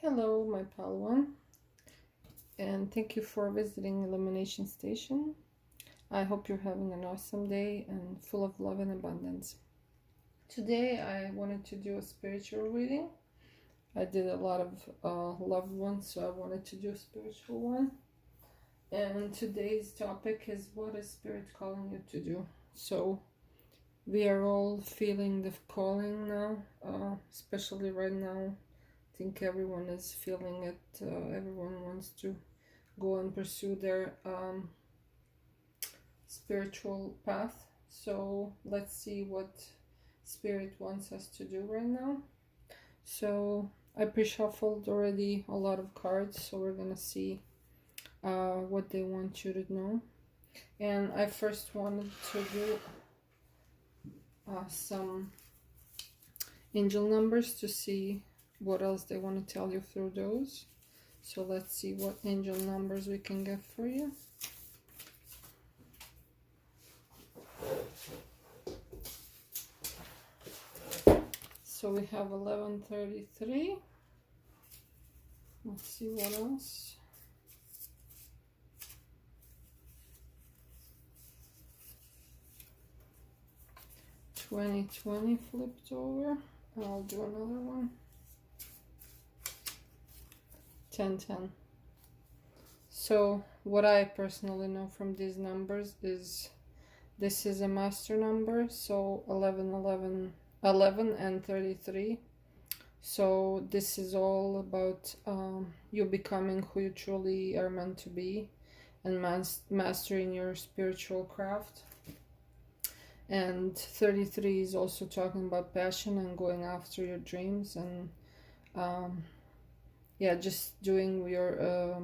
Hello, my pal one, and thank you for visiting Illumination Station. I hope you're having an awesome day and full of love and abundance. Today, I wanted to do a spiritual reading. I did a lot of loved ones, so I wanted to do a spiritual one. And today's topic is, what is Spirit calling you to do? So, we are all feeling the calling now, especially right now. I think everyone is feeling it. Everyone wants to go and pursue their spiritual path. So let's see what Spirit wants us to do right now. So I pre-shuffled already a lot of cards, so we're gonna see what they want you to know. And I first wanted to do some angel numbers to see what else they want to tell you through those. So let's see what angel numbers we can get for you. So we have 1133. Let's see what else. $20 flipped over. I'll do another one. 1010. So what I personally know from these numbers is this is a master number, so 11 and 33. So this is all about you becoming who you truly are meant to be and mastering your spiritual craft. And 33 is also talking about passion and going after your dreams and yeah, just doing your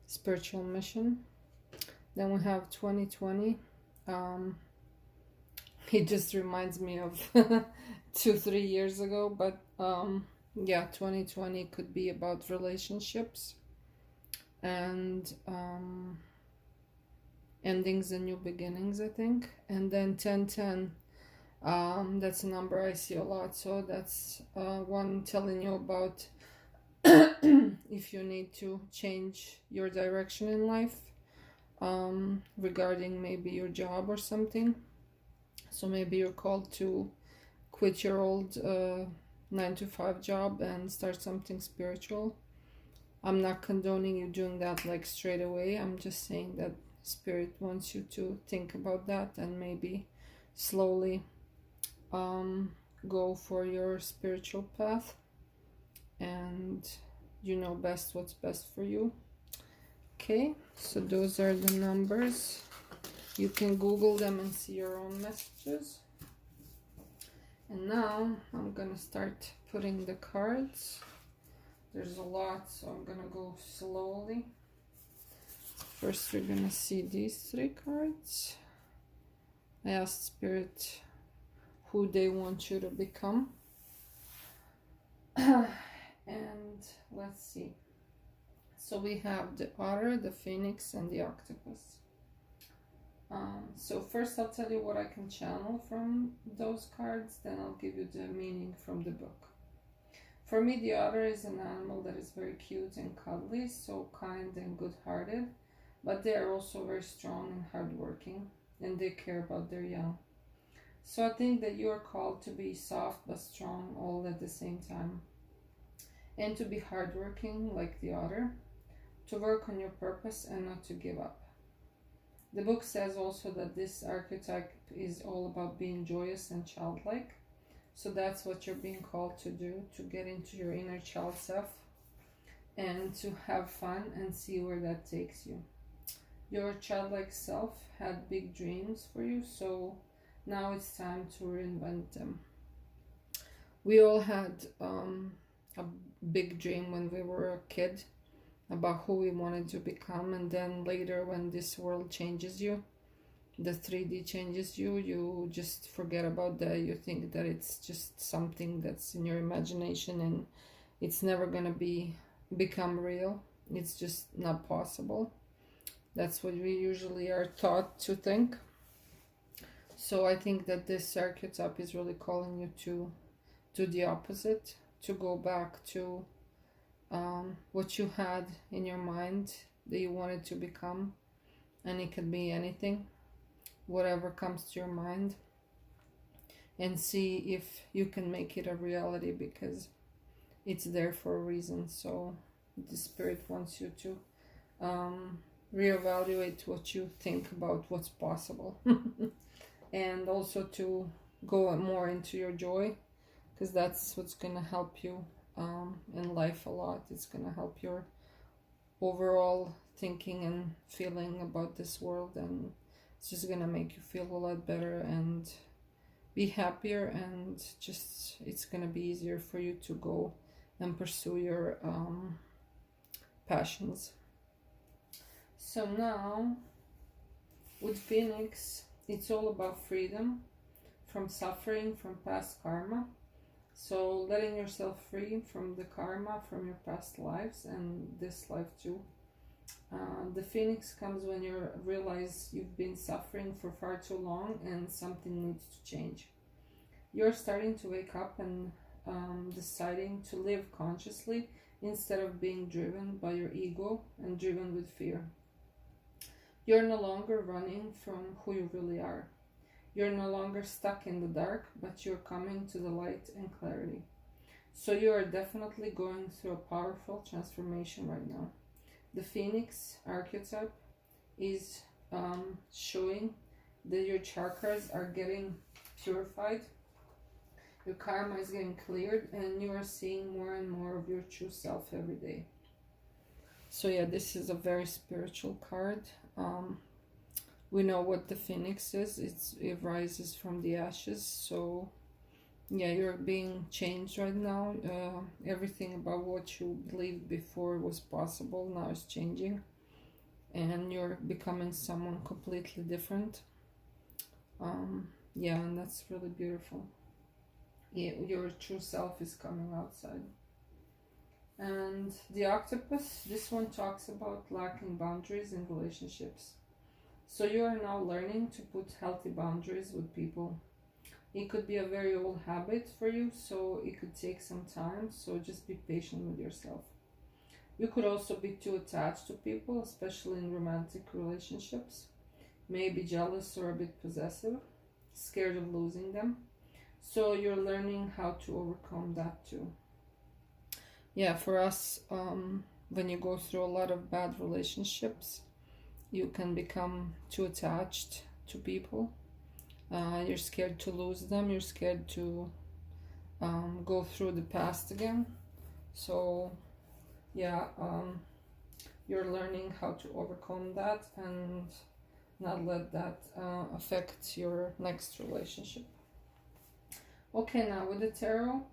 spiritual mission. Then we have 2020. It just reminds me of 2-3 years ago, but yeah, 2020 could be about relationships and endings and new beginnings, I think. And then 1010, that's a number I see a lot, so that's one telling you about if you need to change your direction in life, regarding maybe your job or something. So maybe you're called to quit your old 9-to-5 job and start something spiritual. I'm not condoning you doing that like straight away. I'm just saying that Spirit wants you to think about that and maybe slowly go for your spiritual path, and you know best what's best for you. Okay, so those are the numbers. You can Google them and see your own messages. And now I'm gonna start putting the cards. There's a lot, so I'm gonna go slowly. First, we're gonna see these 3 cards. I asked Spirit who they want you to become. And let's see. So we have the otter, the phoenix, and the octopus. So first I'll tell you what I can channel from those cards, then I'll give you the meaning from the book. For me, the otter is an animal that is very cute and cuddly, so kind and good-hearted, but they are also very strong and hardworking, and they care about their young. So I think that you are called to be soft but strong all at the same time, and to be hardworking like the otter, to work on your purpose and not to give up. The book says also that this archetype is all about being joyous and childlike. So that's what you're being called to do, to get into your inner child self and to have fun and see where that takes you. Your childlike self had big dreams for you, so now it's time to reinvent them. We all had a big dream when we were a kid about who we wanted to become, and then later when this world changes you, the 3D changes you, you just forget about that. You think that it's just something that's in your imagination and it's never gonna become real. It's just not possible. That's what we usually are taught to think. So I think that this archetype is really calling you to do the opposite, to go back to what you had in your mind that you wanted to become, and it could be anything, whatever comes to your mind, and see if you can make it a reality, because it's there for a reason. So the spirit wants you to reevaluate what you think about what's possible and also to go more into your joy, because that's what's going to help you in life a lot. It's going to help your overall thinking and feeling about this world, and it's just going to make you feel a lot better and be happier, and just it's going to be easier for you to go and pursue your passions. So now with Phoenix, it's all about freedom from suffering, from past karma. So letting yourself free from the karma from your past lives and this life too. The Phoenix comes when you realize you've been suffering for far too long and something needs to change. You're starting to wake up and deciding to live consciously instead of being driven by your ego and driven with fear. You're no longer running from who you really are. You're no longer stuck in the dark, but you're coming to the light and clarity. So you are definitely going through a powerful transformation right now. The Phoenix archetype is showing that your chakras are getting purified, your karma is getting cleared, and you are seeing more and more of your true self every day. So yeah, this is a very spiritual card. We know what the Phoenix is. It rises from the ashes. So yeah, you're being changed right now. Everything about what you believed before was possible now is changing, and you're becoming someone completely different. Yeah, and that's really beautiful. Yeah, your true self is coming outside. And the octopus, this one talks about lacking boundaries in relationships. So you are now learning to put healthy boundaries with people. It could be a very old habit for you, so it could take some time, so just be patient with yourself. You could also be too attached to people, especially in romantic relationships. Maybe jealous or a bit possessive, scared of losing them. So you're learning how to overcome that too. Yeah, for us, when you go through a lot of bad relationships, you can become too attached to people. You're scared to lose them. You're scared to go through the past again. So yeah, you're learning how to overcome that and not let that affect your next relationship. Okay, now with the tarot,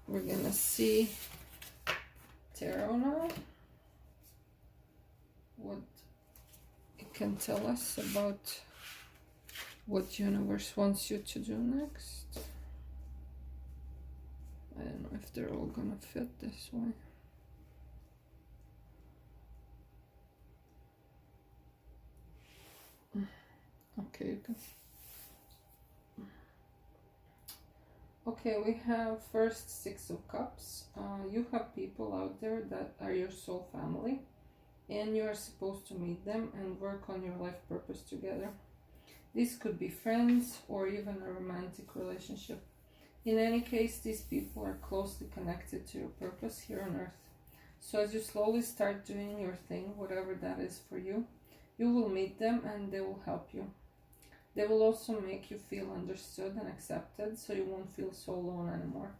we're gonna see tarot now, what it can tell us about what universe wants you to do next. I don't know if they're all gonna fit this way. Okay, you can. Okay, we have first Six of Cups. You have people out there that are your soul family, and you are supposed to meet them and work on your life purpose together. This could be friends or even a romantic relationship. In any case, these people are closely connected to your purpose here on earth. So as you slowly start doing your thing, whatever that is for you, you will meet them and they will help you. They will also make you feel understood and accepted, so you won't feel so alone anymore.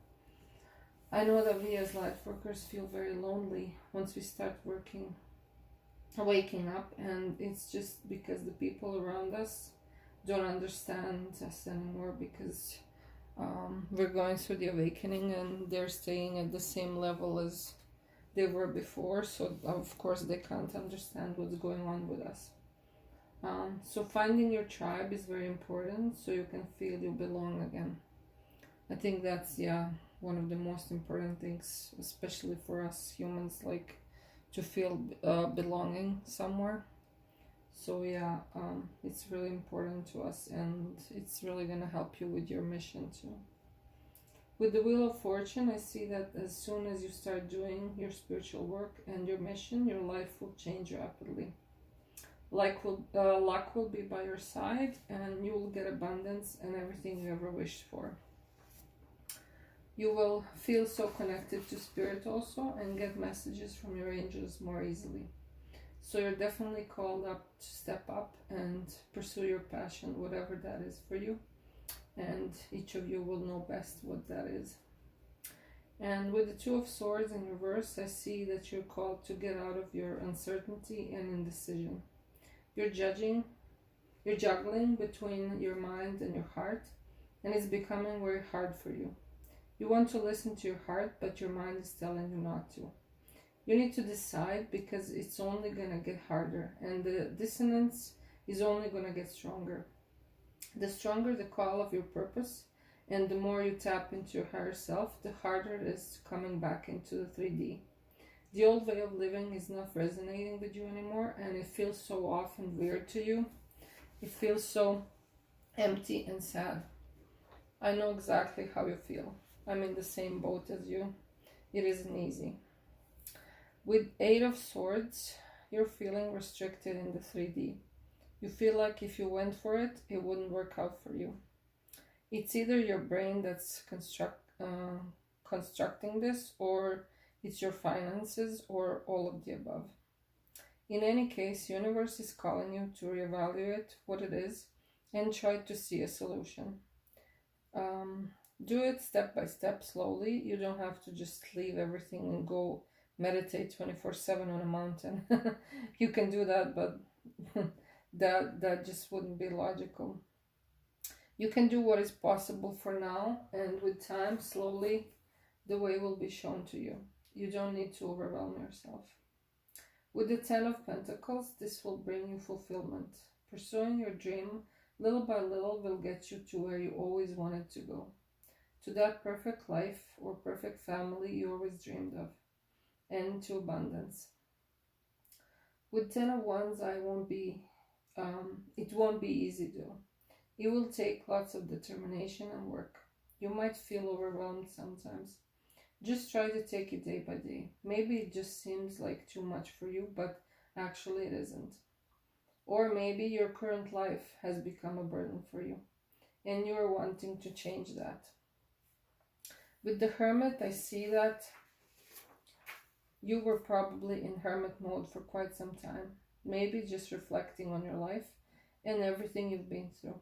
I know that we as light workers feel very lonely once we start waking up, and it's just because the people around us don't understand us anymore, because we're going through the awakening and they're staying at the same level as they were before, so of course they can't understand what's going on with us. So finding your tribe is very important, so you can feel you belong again. I think that's, yeah, one of the most important things, especially for us humans, like to feel belonging somewhere. So yeah, it's really important to us, and it's really gonna help you with your mission too. With the Wheel of Fortune, I see that as soon as you start doing your spiritual work and your mission, your life will change rapidly. Luck will be by your side, and you will get abundance and everything you ever wished for. You will feel so connected to spirit also, and get messages from your angels more easily. So you're definitely called up to step up and pursue your passion, whatever that is for you. And each of you will know best what that is. And with the Two of Swords in reverse, I see that you're called to get out of your uncertainty and indecision. You're juggling between your mind and your heart, and it's becoming very hard for you. You want to listen to your heart, but your mind is telling you not to. You need to decide, because it's only going to get harder, and the dissonance is only going to get stronger. The stronger the call of your purpose, and the more you tap into your higher self, the harder it is coming back into the 3D. The old way of living is not resonating with you anymore, and it feels so off and weird to you. It feels so empty and sad. I know exactly how you feel. I'm in the same boat as you. It isn't easy. With 8 of Swords, you're feeling restricted in the 3D. You feel like if you went for it, it wouldn't work out for you. It's either your brain that's constructing this, or it's your finances, or all of the above. In any case, universe is calling you to reevaluate what it is and try to see a solution. Do it step by step, slowly. You don't have to just leave everything and go meditate 24/7 on a mountain. You can do that, but that just wouldn't be logical. You can do what is possible for now, and with time, slowly, the way will be shown to you. You don't need to overwhelm yourself. With the 10 of Pentacles, this will bring you fulfillment. Pursuing your dream little by little will get you to where you always wanted to go. To that perfect life or perfect family you always dreamed of. And to abundance. With 10 of Wands, it won't be easy though. It will take lots of determination and work. You might feel overwhelmed sometimes. Just try to take it day by day. Maybe it just seems like too much for you, but actually it isn't. Or maybe your current life has become a burden for you, and you are wanting to change that. With the Hermit, I see that you were probably in hermit mode for quite some time, maybe just reflecting on your life and everything you've been through.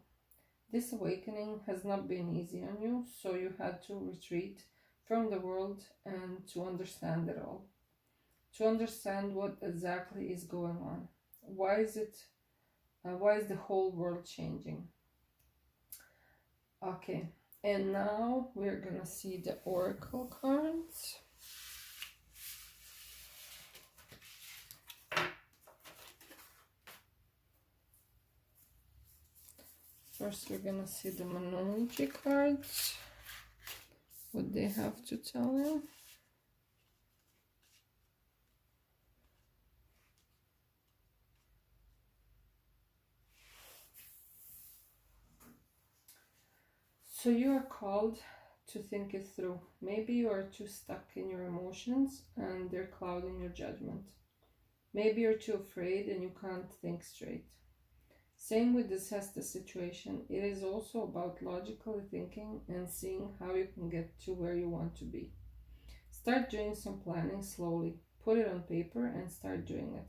This awakening has not been easy on you, so you had to retreat from the world and to understand it all. To understand what exactly is going on. Why is the whole world changing? Okay, and now we're gonna see the oracle cards. First, we're gonna see the Monology cards. What they have to tell you. So you are called to think it through. Maybe you are too stuck in your emotions and they're clouding your judgment. Maybe you're too afraid and you can't think straight. Same with this Hesta situation. It is also about logically thinking and seeing how you can get to where you want to be. Start doing some planning slowly. Put it on paper and start doing it.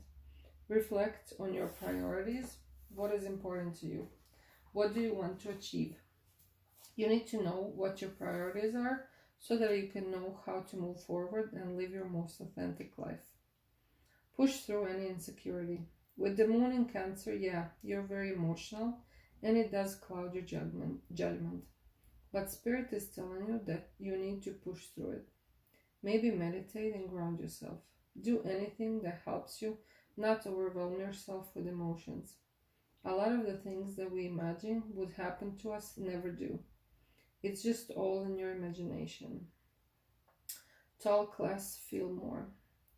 Reflect on your priorities. What is important to you? What do you want to achieve? You need to know what your priorities are so that you can know how to move forward and live your most authentic life. Push through any insecurity. With the Moon in Cancer, yeah, you're very emotional and it does cloud your judgment. But Spirit is telling you that you need to push through it. Maybe meditate and ground yourself. Do anything that helps you not overwhelm yourself with emotions. A lot of the things that we imagine would happen to us never do. It's just all in your imagination. Talk less, feel more.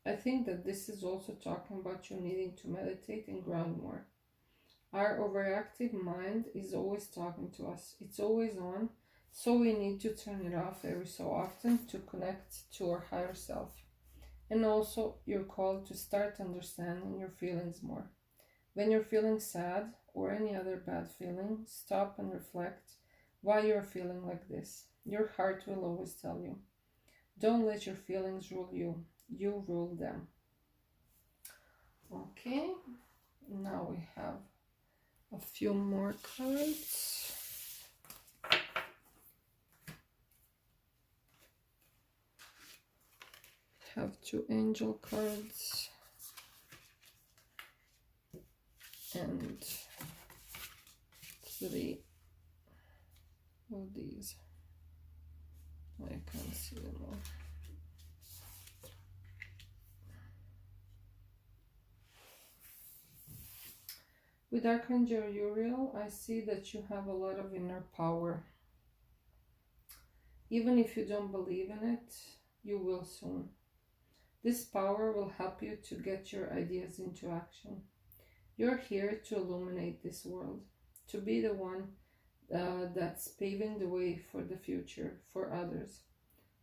I think that this is also talking about you needing to meditate and ground more. Our overactive mind is always talking to us. It's always on, So we need to turn it off every so often to connect to our higher self. And also, you're called to start understanding your feelings more. When you're feeling sad or any other bad feeling, stop and reflect why you're feeling like this. Your heart will always tell you. Don't let your feelings rule you. You rule them. Okay, now we have a few more cards. Have 2 angel cards and 3 of these. I can't see them all. With Archangel Uriel, I see that you have a lot of inner power. Even if you don't believe in it, you will soon. This power will help you to get your ideas into action. You're here to illuminate this world, to be the one that's paving the way for the future, for others.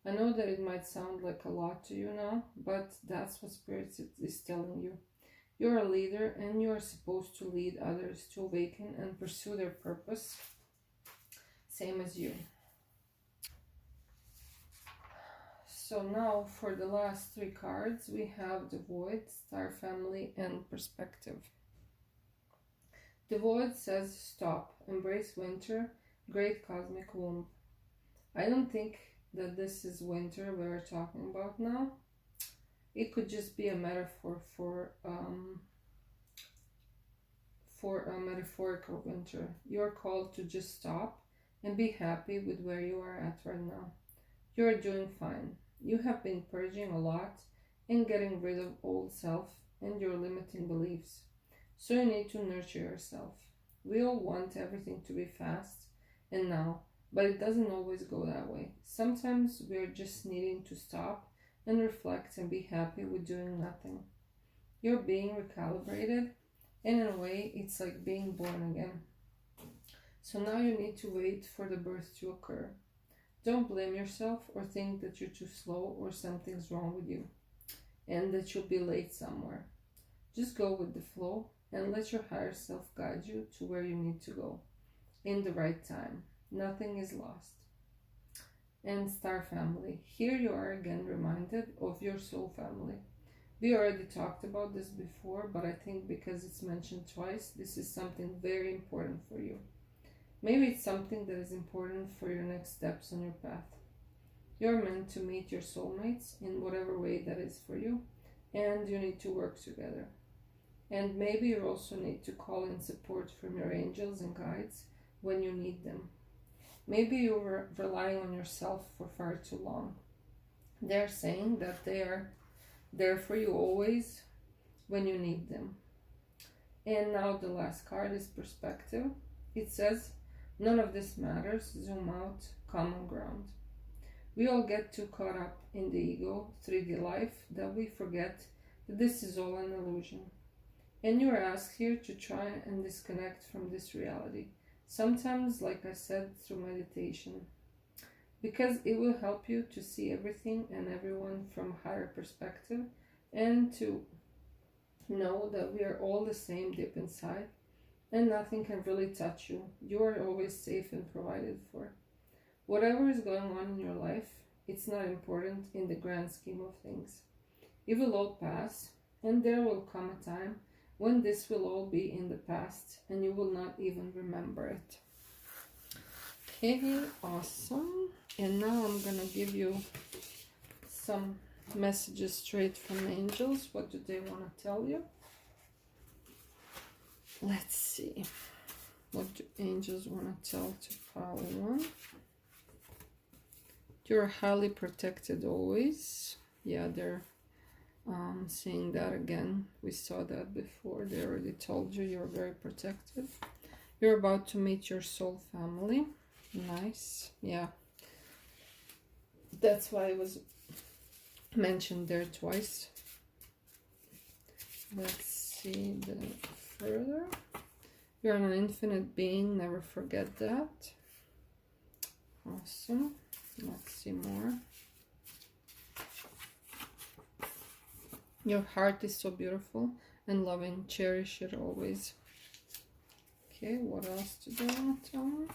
I know that it might sound like a lot to you now, but that's what Spirit is telling you. You're a leader and you're supposed to lead others to awaken and pursue their purpose, same as you. So now for the last 3 cards, we have the Void, Star Family, and Perspective. The Void says stop, embrace winter, great cosmic womb. I don't think that this is winter we're talking about now. It could just be a metaphor for a metaphorical winter. You're called to just stop and be happy with where you are at right now. You're doing fine. You have been purging a lot and getting rid of old self and your limiting beliefs. So you need to nurture yourself. We all want everything to be fast and now, but it doesn't always go that way. Sometimes we're just needing to stop and reflect and be happy with doing nothing. You're being recalibrated, and in a way, it's like being born again. So now you need to wait for the birth to occur. Don't blame yourself or think that you're too slow or something's wrong with you and that you'll be late somewhere. Just go with the flow and let your higher self guide you to where you need to go in the right time. Nothing is lost. And Star Family, here you are again reminded of your soul family. We already talked about this before, but I think because it's mentioned twice, this is something very important for you. Maybe it's something that is important for your next steps on your path. You're meant to meet your soulmates in whatever way that is for you, and you need to work together. And maybe you also need to call in support from your angels and guides when you need them. Maybe you were relying on yourself for far too long. They're saying that they are there for you always when you need them. And now the last card is Perspective. It says, none of this matters, zoom out, common ground. We all get too caught up in the ego, 3D life, that we forget that this is all an illusion. And you are asked here to try and disconnect from this reality. Sometimes, like I said, through meditation. Because it will help you to see everything and everyone from a higher perspective and to know that we are all the same deep inside and nothing can really touch you. You are always safe and provided for. Whatever is going on in your life, it's not important in the grand scheme of things. It will all pass, and there will come a time when this will all be in the past and you will not even remember it. Okay, awesome. And now I'm gonna give you some messages straight from angels. What do they want to tell you? Let's see. What do angels want to tell to pile one? You're highly protected always. Yeah, they're saying that again. We saw that before. They already told you you're very protected. You're about to meet your soul family. Nice. Yeah. That's why it was mentioned there twice. Let's see the further. You're an infinite being. Never forget that. Awesome. Let's see more. Your heart is so beautiful and loving. Cherish it always. Okay, what else do they want to tell me?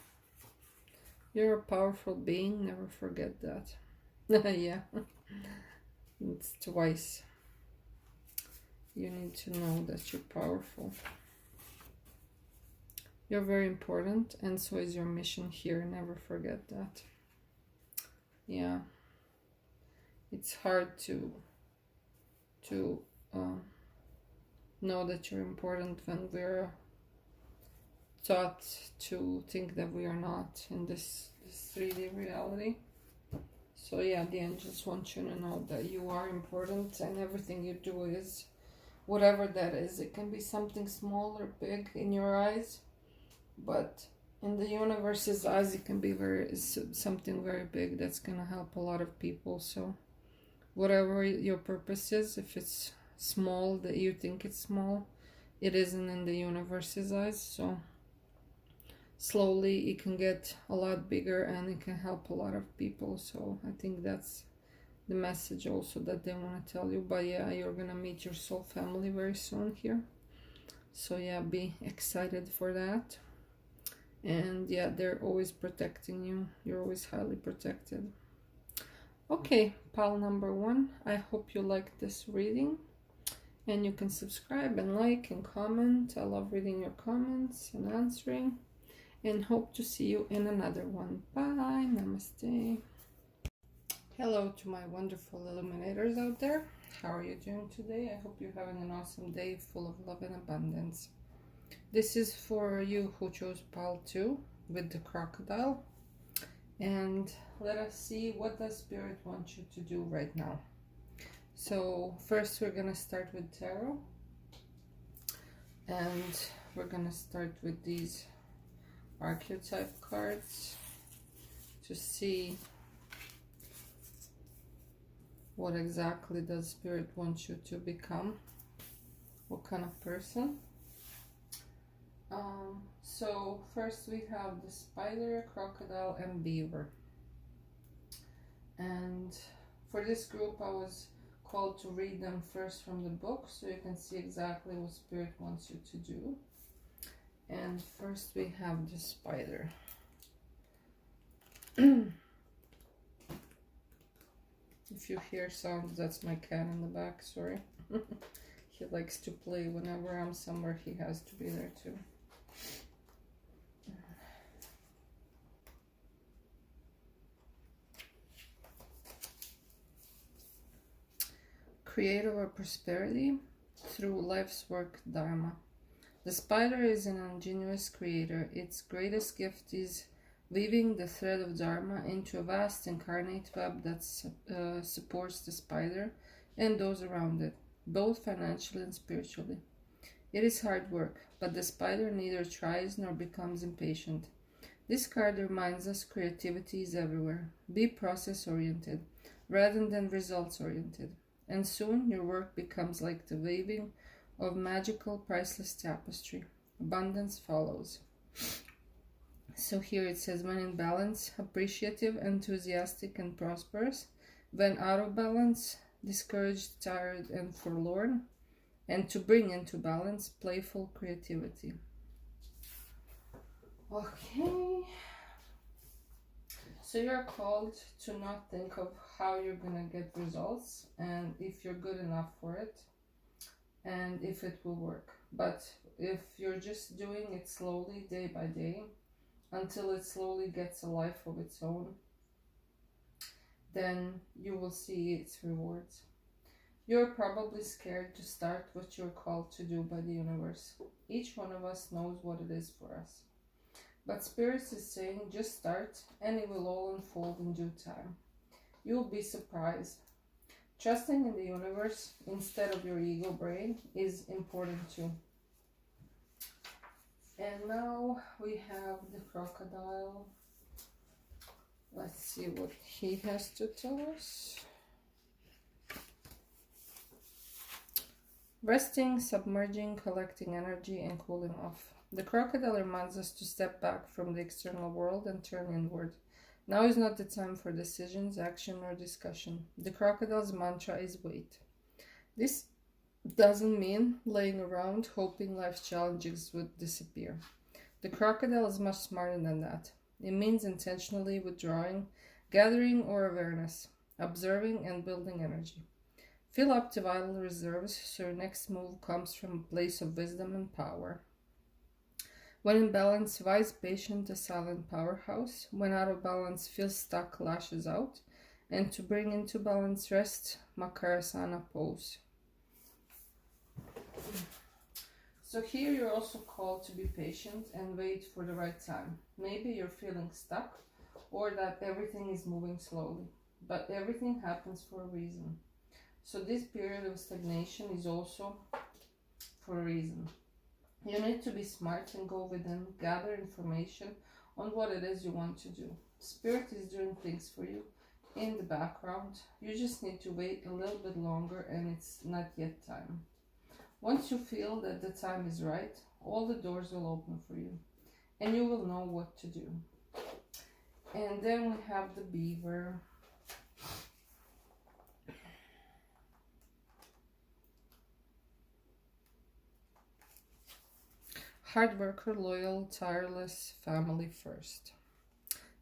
You're a powerful being. Never forget that. Yeah. It's twice. You need to know that you're powerful. You're very important, and so is your mission here. Never forget that. Yeah. It's hard to know that you're important when we're taught to think that we are not in this 3D reality. So yeah, the angels want you to know that you are important, and everything you do is whatever that is. It can be something small or big in your eyes, but in the universe's eyes it can be something very big that's gonna help a lot of people. So whatever your purpose is, if it's small that you think it's small, it isn't in the universe's eyes. So slowly it can get a lot bigger and it can help a lot of people. So I think that's the message also that they want to tell you. But yeah, you're gonna meet your soul family very soon here. So yeah, be excited for that. And yeah, they're always protecting you. You're always highly protected. Okay, pile number 1. I hope you liked this reading. And you can subscribe and like and comment. I love reading your comments and answering. And hope to see you in another one. Bye. Namaste. Hello to my wonderful illuminators out there. How are you doing today? I hope you're having an awesome day full of love and abundance. This is for you who chose pile 2 with the crocodile. And let us see, what does Spirit want you to do right now? So first we're going to start with tarot. And we're going to start with these archetype cards to see what exactly does Spirit want you to become, what kind of person. So first we have the spider, crocodile, and beaver. And for this group I was called to read them first from the book so you can see exactly what Spirit wants you to do. And first we have the spider. If you hear sounds, that's my cat in the back, sorry. He likes to play whenever I'm somewhere, he has to be there too. Creator of prosperity through life's work, Dharma. The spider is an ingenious creator. Its greatest gift is weaving the thread of Dharma into a vast incarnate web that supports the spider and those around it, both financially and spiritually. It is hard work, but the spider neither tries nor becomes impatient. This card reminds us creativity is everywhere. Be process-oriented rather than results-oriented, and soon your work becomes like the weaving of magical, priceless tapestry. Abundance follows. So here it says, when in balance, appreciative, enthusiastic, and prosperous. When out of balance, discouraged, tired, and forlorn. And to bring into balance, playful creativity. Okay. So you're called to not think of how you're going to get results and if you're good enough for it and if it will work. But if you're just doing it slowly, day by day, until it slowly gets a life of its own, then you will see its rewards. You're probably scared to start what you're called to do by the universe. Each one of us knows what it is for us. But Spirit is saying, just start and it will all unfold in due time. You'll be surprised. Trusting in the universe instead of your ego brain is important too. And now we have the crocodile. Let's see what he has to tell us. Resting, submerging, collecting energy, and cooling off. The crocodile reminds us to step back from the external world and turn inward. Now is not the time for decisions, action, or discussion. The crocodile's mantra is wait. This doesn't mean laying around hoping life's challenges would disappear. The crocodile is much smarter than that. It means intentionally withdrawing, gathering or awareness, observing and building energy. Fill up the vital reserves so your next move comes from a place of wisdom and power. When in balance, wise, patient, a silent powerhouse. When out of balance, feels stuck, lashes out. And to bring into balance, rest, Makarasana pose. So here you're also called to be patient and wait for the right time. Maybe you're feeling stuck or that everything is moving slowly, but everything happens for a reason. So this period of stagnation is also for a reason. You need to be smart and go within, gather information on what it is you want to do. Spirit is doing things for you in the background. You just need to wait a little bit longer and it's not yet time. Once you feel that the time is right, all the doors will open for you and you will know what to do. And then we have the beaver. Hard worker, loyal, tireless, family first.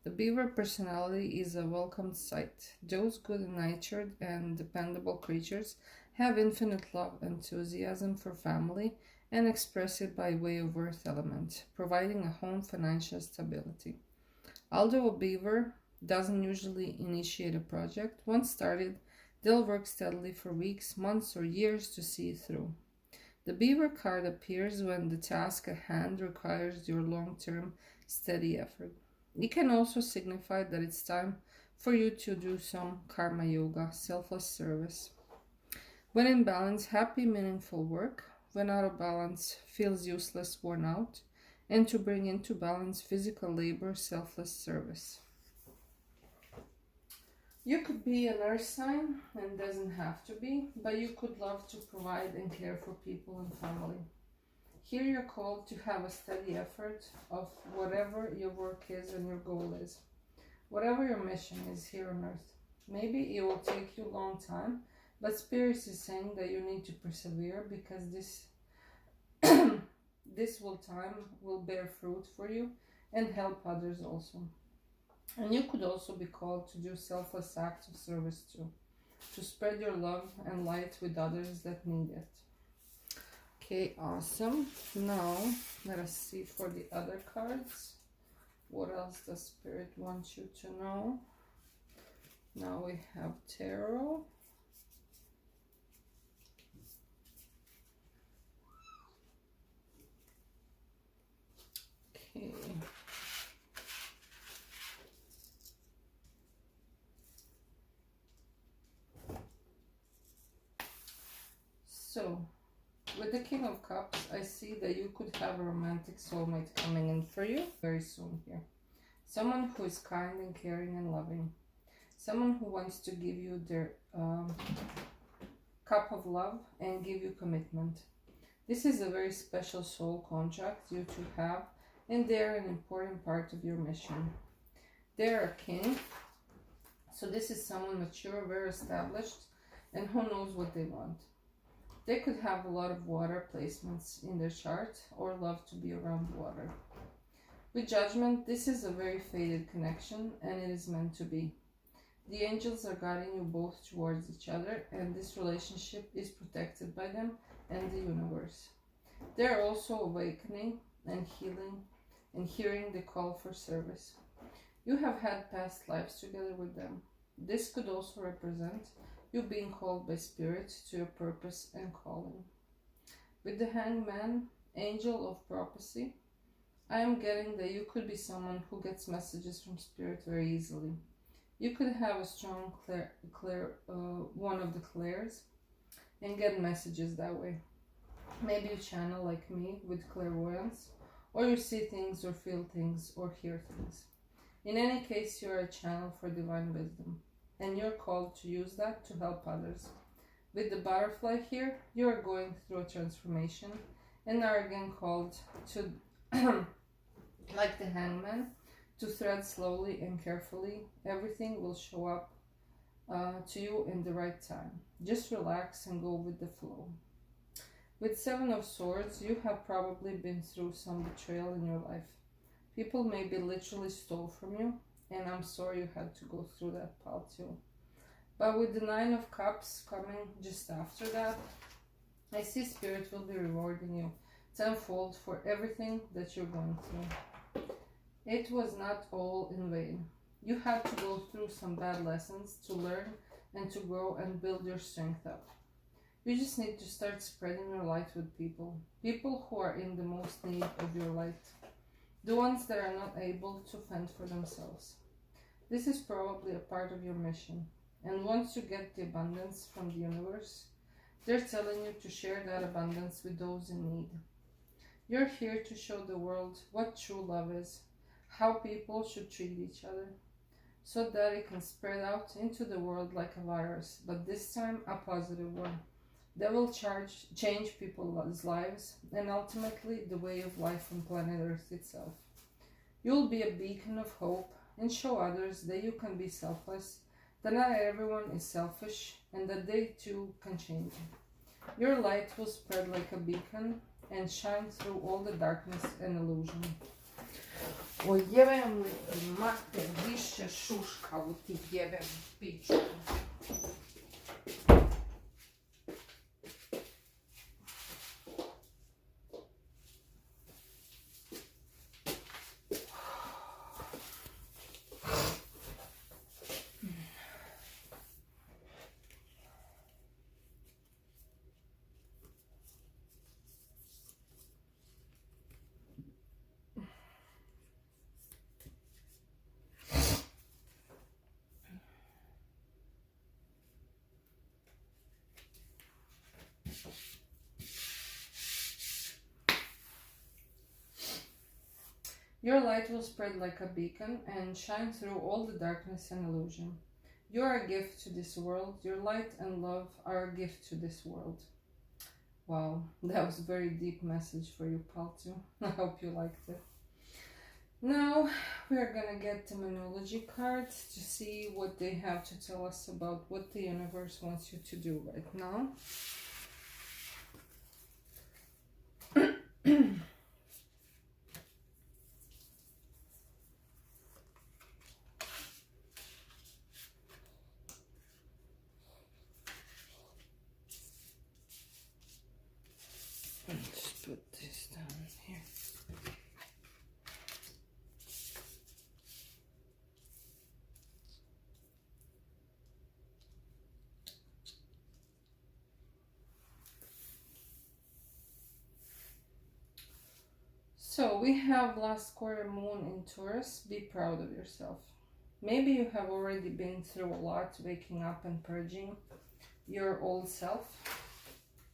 The beaver personality is a welcomed sight. Those good-natured and dependable creatures have infinite love, enthusiasm for family, and express it by way of earth element, providing a home financial stability. Although a beaver doesn't usually initiate a project, once started, they'll work steadily for weeks, months, or years to see it through. The beaver card appears when the task at hand requires your long-term, steady effort. It can also signify that it's time for you to do some karma yoga, selfless service. When in balance, happy, meaningful work. When out of balance, feels useless, worn out. And to bring into balance, physical labor, selfless service. You could be an earth sign, and doesn't have to be, but you could love to provide and care for people and family. Here you're called to have a steady effort of whatever your work is and your goal is. Whatever your mission is here on earth. Maybe it will take you a long time, but Spirit is saying that you need to persevere because this time will bear fruit for you and help others also. And you could also be called to do selfless acts of service too, to spread your love and light with others that need it. Okay, awesome. Now, let us see for the other cards. What else does Spirit want you to know? Now we have Tarot. Okay. So, with the King of Cups, I see that you could have a romantic soulmate coming in for you very soon here. Someone who is kind and caring and loving. Someone who wants to give you their cup of love and give you commitment. This is a very special soul contract you two have, and they're an important part of your mission. They're a king, so this is someone mature, very established, and who knows what they want. They could have a lot of water placements in their chart or love to be around water. With Judgment, this is a very fated connection and it is meant to be. The angels are guiding you both towards each other and this relationship is protected by them and the universe. They are also awakening and healing and hearing the call for service. You have had past lives together with them. This could also represent you being called by Spirit to your purpose and calling. With the Hangman, angel of prophecy, I am getting that you could be someone who gets messages from Spirit very easily. You could have a strong one of the clairs and get messages that way. Maybe you channel like me with clairvoyance, or you see things or feel things or hear things. In any case, you are a channel for divine wisdom, and you're called to use that to help others. With the butterfly here, you are going through a transformation and are again called to, like the Hangman, to thread slowly and carefully. Everything will show up to you in the right time. Just relax and go with the flow. With Seven of Swords, you have probably been through some betrayal in your life. People maybe literally stole from you, and I'm sorry you had to go through that pal too. But with the Nine of Cups coming just after that, I see Spirit will be rewarding you tenfold for everything that you're going through. It was not all in vain. You had to go through some bad lessons to learn and to grow and build your strength up. You just need to start spreading your light with people. People who are in the most need of your light. The ones that are not able to fend for themselves. This is probably a part of your mission. And once you get the abundance from the universe, they're telling you to share that abundance with those in need. You're here to show the world what true love is, how people should treat each other, so that it can spread out into the world like a virus, but this time a positive one, that will change people's lives and ultimately the way of life on planet Earth itself. You'll be a beacon of hope and show others that you can be selfless, that not everyone is selfish, and that they too can change. Your light will spread like a beacon and shine through all the darkness and illusion. Oj, jebem li ti mater više šuška u ti jebem pičku. Your light will spread like a beacon and shine through all the darkness and illusion. You are a gift to this world. Your light and love are a gift to this world. Wow, that was a very deep message for you, Paltu. I hope you liked it. Now we are gonna get terminology cards to see what they have to tell us about what the universe wants you to do right now. Let's put this down here. So we have last quarter moon in Taurus. Be proud of yourself. Maybe you have already been through a lot, waking up and purging your old self.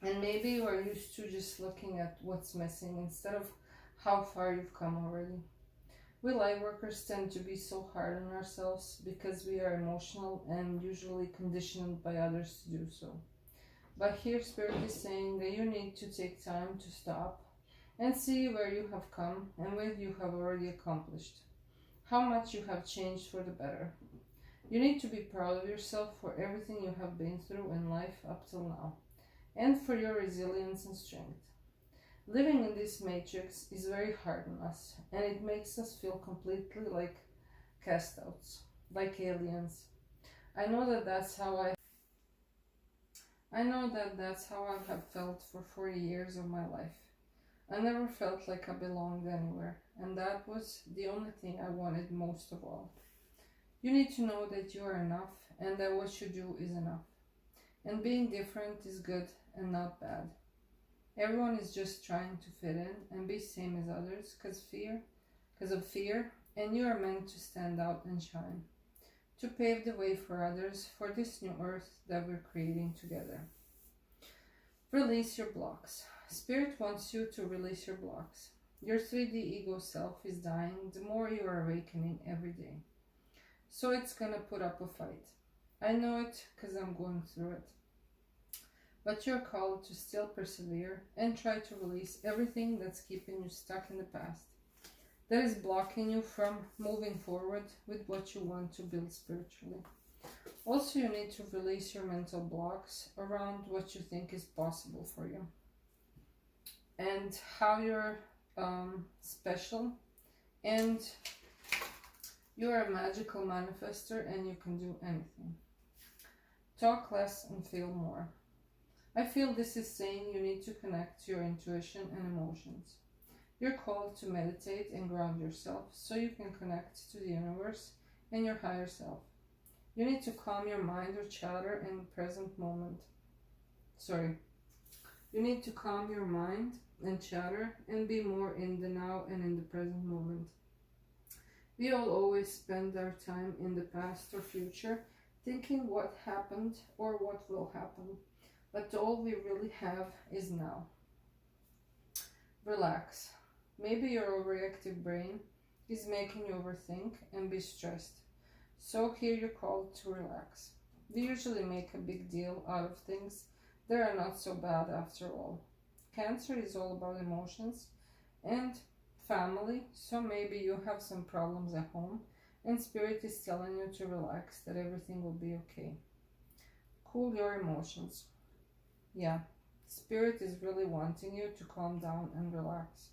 And maybe you are used to just looking at what's missing instead of how far you've come already. We lightworkers tend to be so hard on ourselves because we are emotional and usually conditioned by others to do so. But here Spirit is saying that you need to take time to stop and see where you have come and what you have already accomplished. How much you have changed for the better. You need to be proud of yourself for everything you have been through in life up till now, and for your resilience and strength. Living in this matrix is very hard on us, and it makes us feel completely like castouts, like aliens. I know that that's how I have felt for 40 years of my life. I never felt like I belonged anywhere, and that was the only thing I wanted most of all. You need to know that you are enough, and that what you do is enough. And being different is good and not bad. Everyone is just trying to fit in and be same as others because of fear, and you are meant to stand out and shine, to pave the way for others for this new earth that we're creating together. Release your blocks. Spirit wants you to release your blocks. Your 3D ego self is dying the more you are awakening every day. So it's gonna put up a fight. I know it because I'm going through it. But you're called to still persevere and try to release everything that's keeping you stuck in the past. that is blocking you from moving forward with what you want to build spiritually. Also, you need to release your mental blocks around what you think is possible for you and how you're special, and you're a magical manifester and you can do anything. Talk less and feel more. I feel this is saying you need to connect to your intuition and emotions. You're called to meditate and ground yourself so you can connect to the universe and your higher self. You need to calm your mind or chatter in the present moment. You need to calm your mind and chatter and be more in the now and in the present moment. We all always spend our time in the past or future thinking what happened or what will happen, but all we really have is now. Relax. Maybe your overreactive brain is making you overthink and be stressed. So here you're called to relax. We usually make a big deal out of things that are not so bad after all. Cancer is all about emotions and family, so maybe you have some problems at home and Spirit is telling you to relax, that everything will be okay. Cool your emotions. Yeah, Spirit is really wanting you to calm down and relax.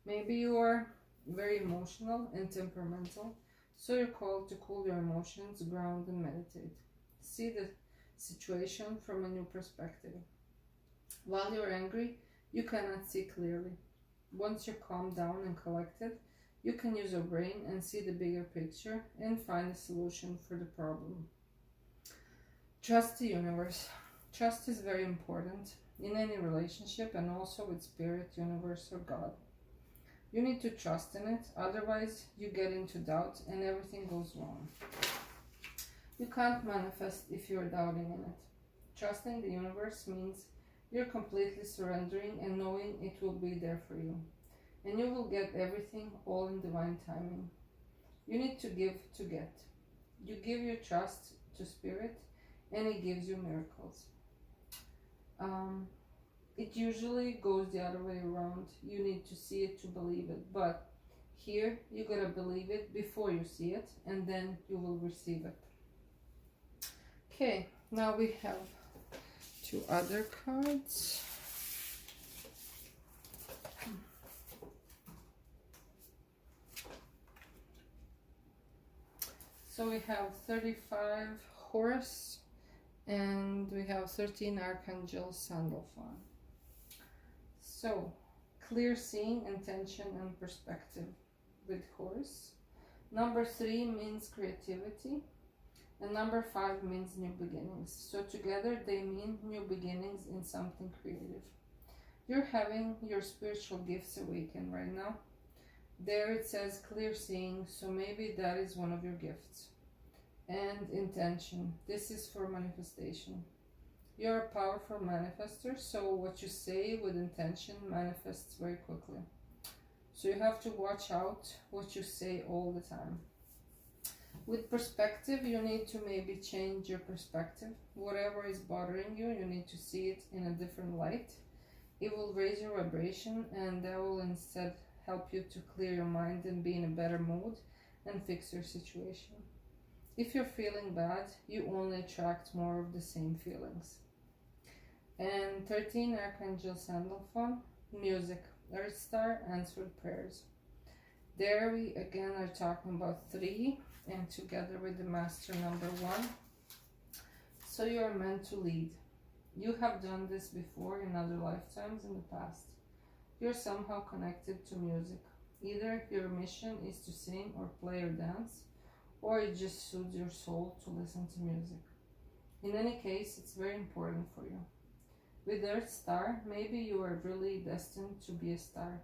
Maybe you are very emotional and temperamental, so you're called to cool your emotions, ground and meditate. See the situation from a new perspective. While you're angry, you cannot see clearly. Once you're calmed down and collected, you can use your brain and see the bigger picture and find a solution for the problem. Trust the universe. Trust is very important in any relationship and also with Spirit, universe or God. You need to trust in it, otherwise you get into doubt and everything goes wrong. You can't manifest if you're doubting in it. Trusting the universe means you're completely surrendering and knowing it will be there for you. And you will get everything all in divine timing. You need to give to get. You give your trust to Spirit and it gives you miracles. It usually goes the other way around. You need to see it to believe it. But here you gotta believe it before you see it and then you will receive it. Okay, now we have 2 other cards. So we have 35 Horse and we have 13 Archangel Sandalphon. So, clear seeing, intention and perspective with Horse. Number 3 means creativity and number 5 means new beginnings. So together they mean new beginnings in something creative. You're having your spiritual gifts awaken right now. There it says clear seeing, so maybe that is one of your gifts. And intention, this is for manifestation. You're a powerful manifester, so what you say with intention manifests very quickly. So you have to watch out what you say all the time. With perspective, you need to maybe change your perspective. Whatever is bothering you, you need to see it in a different light. It will raise your vibration and that will instead help you to clear your mind and be in a better mood and fix your situation. If you're feeling bad, you only attract more of the same feelings. And 13 Archangel Sandalphon, music, Earth Star, answered prayers. There we again are talking about 3 and together with the Master number 1. So you are meant to lead. You have done this before in other lifetimes in the past. You're somehow connected to music. Either your mission is to sing or play or dance, or it just soothes your soul to listen to music. In any case, it's very important for you. With Earth Star, maybe you are really destined to be a star,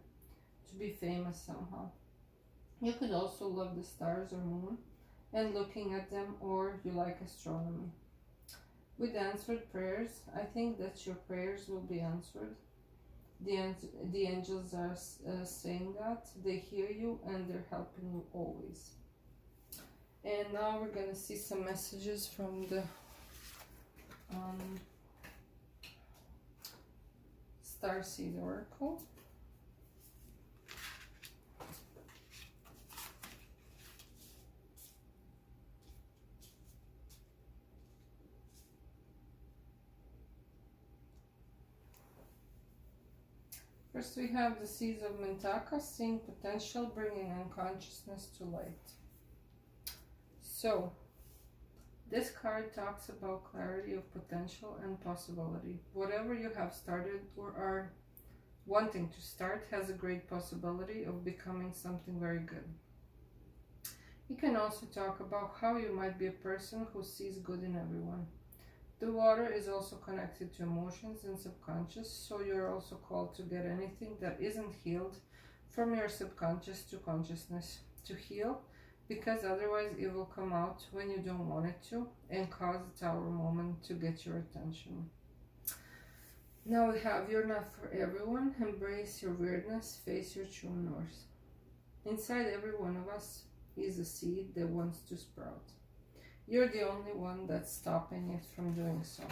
to be famous somehow. You could also love the stars or moon and looking at them, or you like astronomy. With answered prayers, I think that your prayers will be answered. The angels are saying that they hear you and they're helping you always. And now we're gonna see some messages from the Starseed Oracle. First we have the seeds of Mintaka, seeing potential, bringing unconsciousness to light. So, this card talks about clarity of potential and possibility. Whatever you have started or are wanting to start has a great possibility of becoming something very good. You can also talk about how you might be a person who sees good in everyone. The water is also connected to emotions and subconscious, so you're also called to get anything that isn't healed from your subconscious to consciousness to heal, because otherwise it will come out when you don't want it to and cause the tower moment to get your attention. Now we have You're Not For Everyone. Embrace your weirdness, face your true north. Inside every one of us is a seed that wants to sprout. You're the only one that's stopping it from doing so.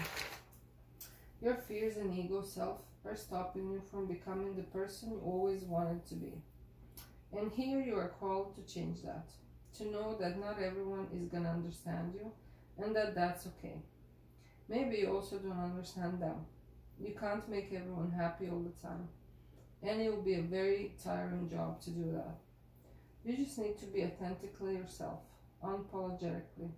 Your fears and ego self are stopping you from becoming the person you always wanted to be. And here you are called to change that. To know that not everyone is going to understand you and that that's okay. Maybe you also don't understand them. You can't make everyone happy all the time. And it will be a very tiring job to do that. You just need to be authentically yourself, unapologetically.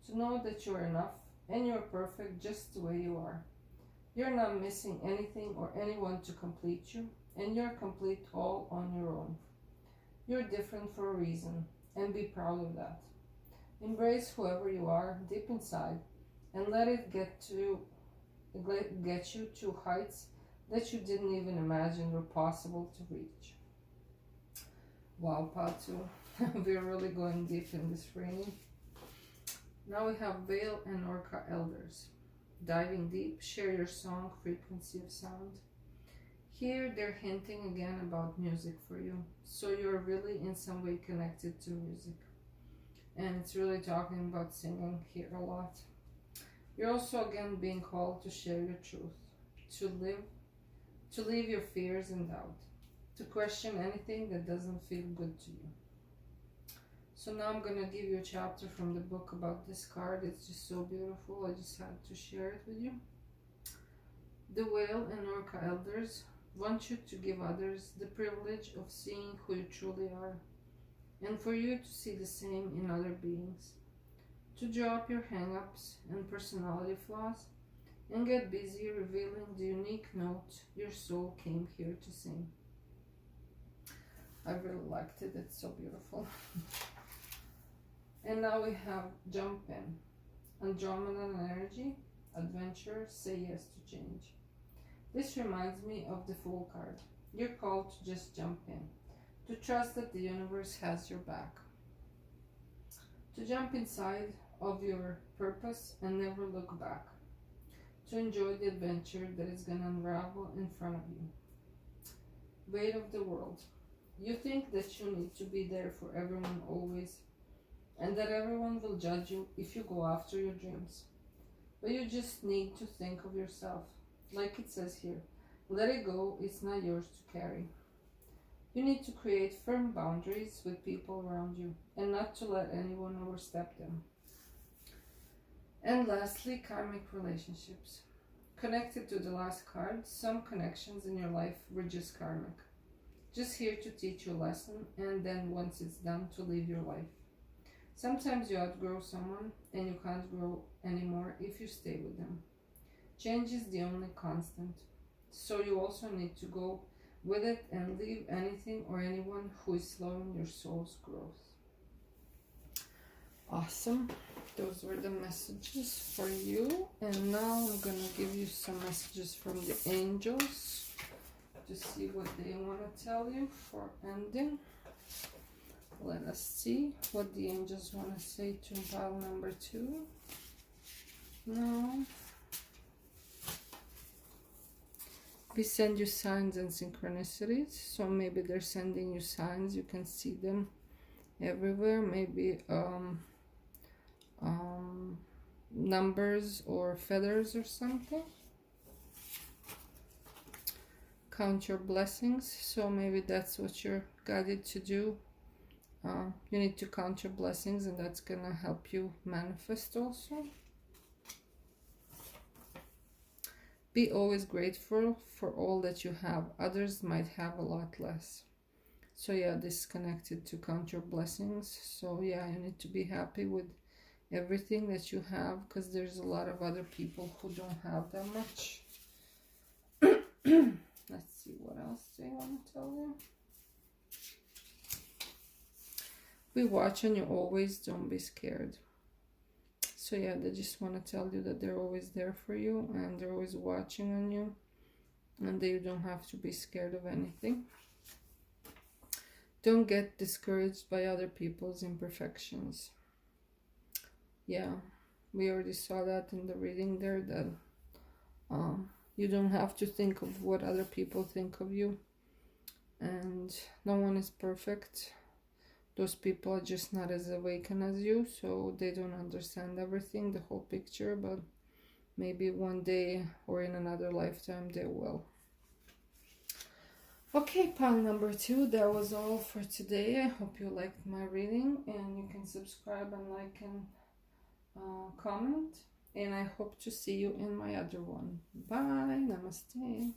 To know that you're enough and you're perfect just the way you are. You're not missing anything or anyone to complete you, and you're complete all on your own. You're different for a reason, and be proud of that. Embrace whoever you are deep inside and let it get you to heights that you didn't even imagine were possible to reach. Wow, Patu, we're really going deep in this reading. Now we have Veil and Orca Elders. Diving deep, share your song, frequency of sound. Here they're hinting again about music for you, so you're really in some way connected to music. And it's really talking about singing here a lot. You're also again being called to share your truth, to leave your fears and doubt, to question anything that doesn't feel good to you. So now I'm going to give you a chapter from the book about this card. It's just so beautiful. I just had to share it with you. The Whale and Orca Elders want you to give others the privilege of seeing who you truly are, and for you to see the same in other beings. To drop your hang-ups and personality flaws and get busy revealing the unique note your soul came here to sing. I really liked it. It's so beautiful. And now we have Jump In. Andromeda energy, adventure, say yes to change. This reminds me of the Fool card. You're called to just jump in, to trust that the universe has your back, to jump inside of your purpose and never look back, to enjoy the adventure that is going to unravel in front of you. Weight of the world. You think that you need to be there for everyone always, and that everyone will judge you if you go after your dreams. But you just need to think of yourself. Like it says here, let it go, it's not yours to carry. You need to create firm boundaries with people around you and not to let anyone overstep them. And lastly, karmic relationships. Connected to the last card, some connections in your life were just karmic. Just here to teach you a lesson, and then once it's done, to leave your life. Sometimes you outgrow someone and you can't grow anymore if you stay with them. Change is the only constant, so you also need to go with it and leave anything or anyone who is slowing your soul's growth. Awesome. Those were the messages for you, and now I'm gonna give you some messages from the angels to see what they want to tell you for ending. Let us see what the angels want to say to pile number 2. No. We send you signs and synchronicities, so maybe they're sending you signs. You can see them everywhere. Maybe numbers or feathers or something. Count your blessings, so maybe that's what you're guided to do. You need to count your blessings, and that's gonna help you manifest also. Be always grateful for all that you have. Others might have a lot less. So yeah, this is connected to count your blessings. So yeah, you need to be happy with everything that you have, because there's a lot of other people who don't have that much. Let's see, what else do I want to tell you? Be watching you always, don't be scared. So yeah, they just want to tell you that they're always there for you and they're always watching on you, and that you don't have to be scared of anything. Don't get discouraged by other people's imperfections. Yeah, we already saw that in the reading there, that you don't have to think of what other people think of you, and no one is perfect. Those people are just not as awakened as you, so they don't understand everything, the whole picture, but maybe one day or in another lifetime they will. Okay, pile number 2, that was all for today. I hope you liked my reading, and you can subscribe and like and comment, and I hope to see you in my other one. Bye, namaste.